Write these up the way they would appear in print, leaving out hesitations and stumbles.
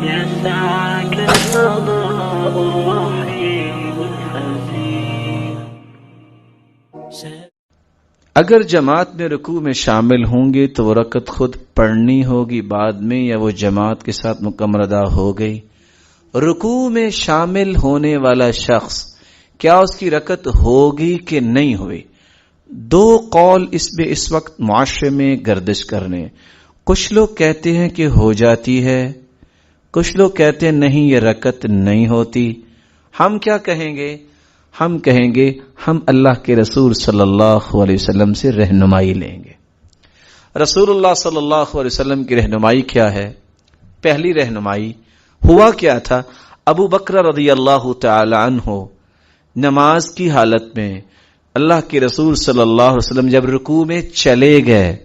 يسعك الفضاء الرحيم الحزين. اگر جماعت میں رکوع میں شامل ہوں گے تو وہ رکعت خود پڑھنی ہوگی بعد میں یا وہ جماعت کے ساتھ مکمل ادا ہو گئی؟ رکوع میں شامل ہونے والا شخص کیا اس کی رکعت ہوگی کہ نہیں ہوئی؟ دو قول اس میں اس وقت معاشرے میں گردش کرنے. کچھ لوگ کہتے ہیں کہ ہو جاتی ہے، کچھ لوگ کہتے ہیں نہیں یہ رکعت نہیں ہوتی. ہم کیا کہیں گے؟ ہم کہیں گے ہم اللہ کے رسول صلی اللہ علیہ وسلم سے رہنمائی لیں گے. رسول اللہ صلی اللہ علیہ وسلم کی رہنمائی کیا ہے؟ پہلی رہنمائی ہوا کیا تھا؟ ابو بکر رضی اللہ تعالی عنہ نماز کی حالت میں اللہ کے رسول صلی اللہ علیہ وسلم جب رکوع میں چلے گئے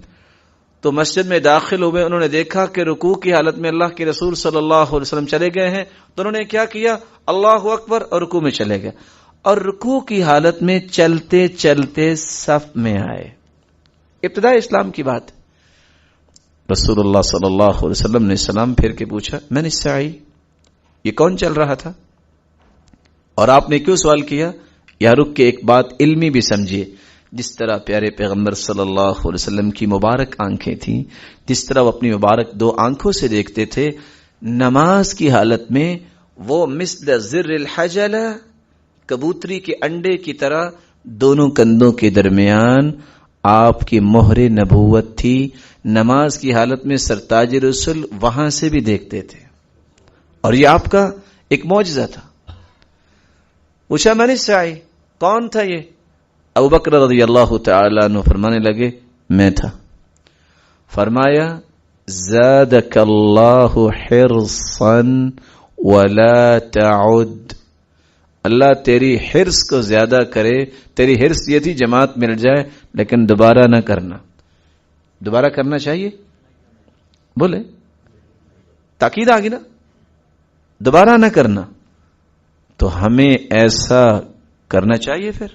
تو مسجد میں داخل ہوئے، انہوں نے دیکھا کہ رکوع کی حالت میں اللہ کے رسول صلی اللہ علیہ وسلم چلے گئے ہیں، تو انہوں نے کیا کیا؟ اللہ اکبر، اور رکوع میں چلے گئے، اور رکوع کی حالت میں چلتے چلتے صف میں آئے. ابتداء اسلام کی بات. رسول اللہ صلی اللہ علیہ وسلم نے سلام پھیر کے پوچھا من الساعی، یہ کون چل رہا تھا؟ اور آپ نے کیوں سوال کیا؟ یا رک کے ایک بات علمی بھی سمجھیے. جس طرح پیارے پیغمبر صلی اللہ علیہ وسلم کی مبارک آنکھیں تھیں، جس طرح وہ اپنی مبارک دو آنکھوں سے دیکھتے تھے، نماز کی حالت میں وہ مثل زر الحجل، کبوتری کے انڈے کی طرح دونوں کندھوں کے درمیان آپ کی مہر نبوت تھی. نماز کی حالت میں سرتاج رسول وہاں سے بھی دیکھتے تھے، اور یہ آپ کا ایک معجزہ تھا. پوچھا من الساعی، کون تھا یہ؟ ابو بکر رضی اللہ تعالی عنہ فرمانے لگے میں تھا. فرمایا زادک اللہ حرصا ولا تعد، اللہ تیری حرص کو زیادہ کرے. تیری حرص یہ تھی جماعت مل جائے لیکن دوبارہ نہ کرنا. دوبارہ کرنا چاہیے؟ بولے تاکید آگی نا، دوبارہ نہ کرنا. تو ہمیں ایسا کرنا چاہیے. پھر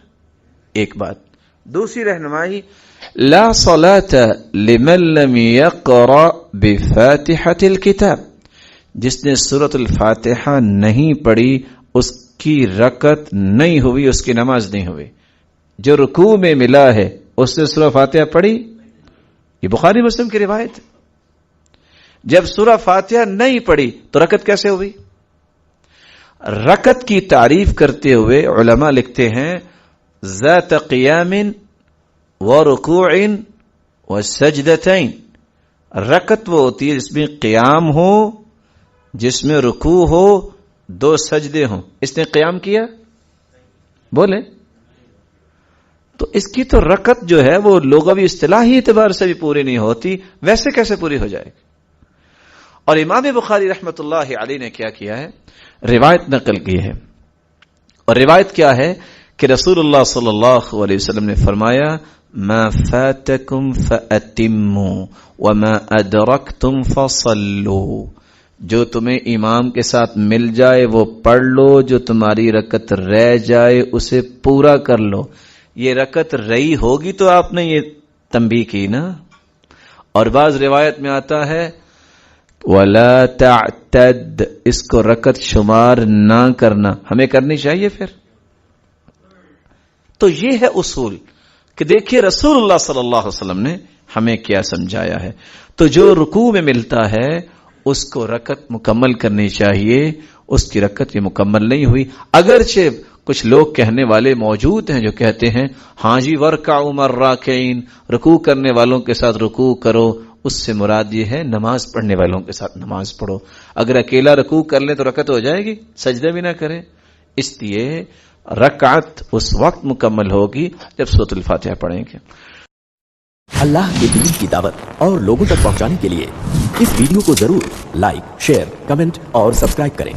ایک بات. دوسری رہنمائی لا صلاۃ لمن لم یقرأ بفاتحۃ الکتاب، جس نے سورۃ الفاتحہ نہیں پڑھی اس کی رکعت نہیں ہوئی، اس کی نماز نہیں ہوئی. جو رکوع میں ملا ہے اس نے سورہ فاتحہ پڑھی، یہ بخاری مسلم کی روایت. جب سورہ فاتحہ نہیں پڑھی تو رکعت کیسے ہوئی؟ رکعت کی تعریف کرتے ہوئے علماء لکھتے ہیں ذات قیام ورکوع وسجدتین. رکعت وہ ہوتی ہے جس میں قیام ہو، جس میں رکوع ہو، دو سجدے ہوں. اس نے قیام کیا؟ بولے تو اس کی تو رکعت جو ہے وہ لغوی اصطلاحی اعتبار سے بھی پوری نہیں ہوتی، ویسے کیسے پوری ہو جائے گی؟ اور امام بخاری رحمت اللہ علیہ نے کیا ہے؟ روایت نقل کی ہے. اور روایت کیا ہے کہ رسول اللہ صلی اللہ علیہ وسلم نے فرمایا ما فاتکم فاتموا وما ادرکتم فصلوا، جو تمہیں امام کے ساتھ مل جائے وہ پڑھ لو، جو تمہاری رکعت رہ جائے اسے پورا کر لو. یہ رکعت رہی ہوگی تو آپ نے یہ تنبیہ کی نا. اور بعض روایت میں آتا ہے وَلَا تَعْتَدْ، اس کو رکعت شمار نہ کرنا. ہمیں کرنی چاہیے پھر. تو یہ ہے اصول کہ دیکھیے رسول اللہ صلی اللہ علیہ وسلم نے ہمیں کیا سمجھایا ہے. تو جو رکوع میں ملتا ہے اس کو رکعت مکمل کرنی چاہیے. اس کی رکعت یہ مکمل نہیں ہوئی. اگرچہ کچھ لوگ کہنے والے موجود ہیں جو کہتے ہیں ہاں جی ورکعوا مع الراکعین، رکوع کرنے والوں کے ساتھ رکوع کرو. اس سے مراد یہ ہے نماز پڑھنے والوں کے ساتھ نماز پڑھو. اگر اکیلا رکوع کر لیں تو رکعت ہو جائے گی، سجدے بھی نہ کریں. اس لیے رکعت اس وقت مکمل ہوگی جب سورۃ الفاتحہ پڑھیں گے. اللہ کے دین کی دعوت اور لوگوں تک پہنچانے کے لیے اس ویڈیو کو ضرور لائک، شیئر، کمنٹ اور سبسکرائب کریں.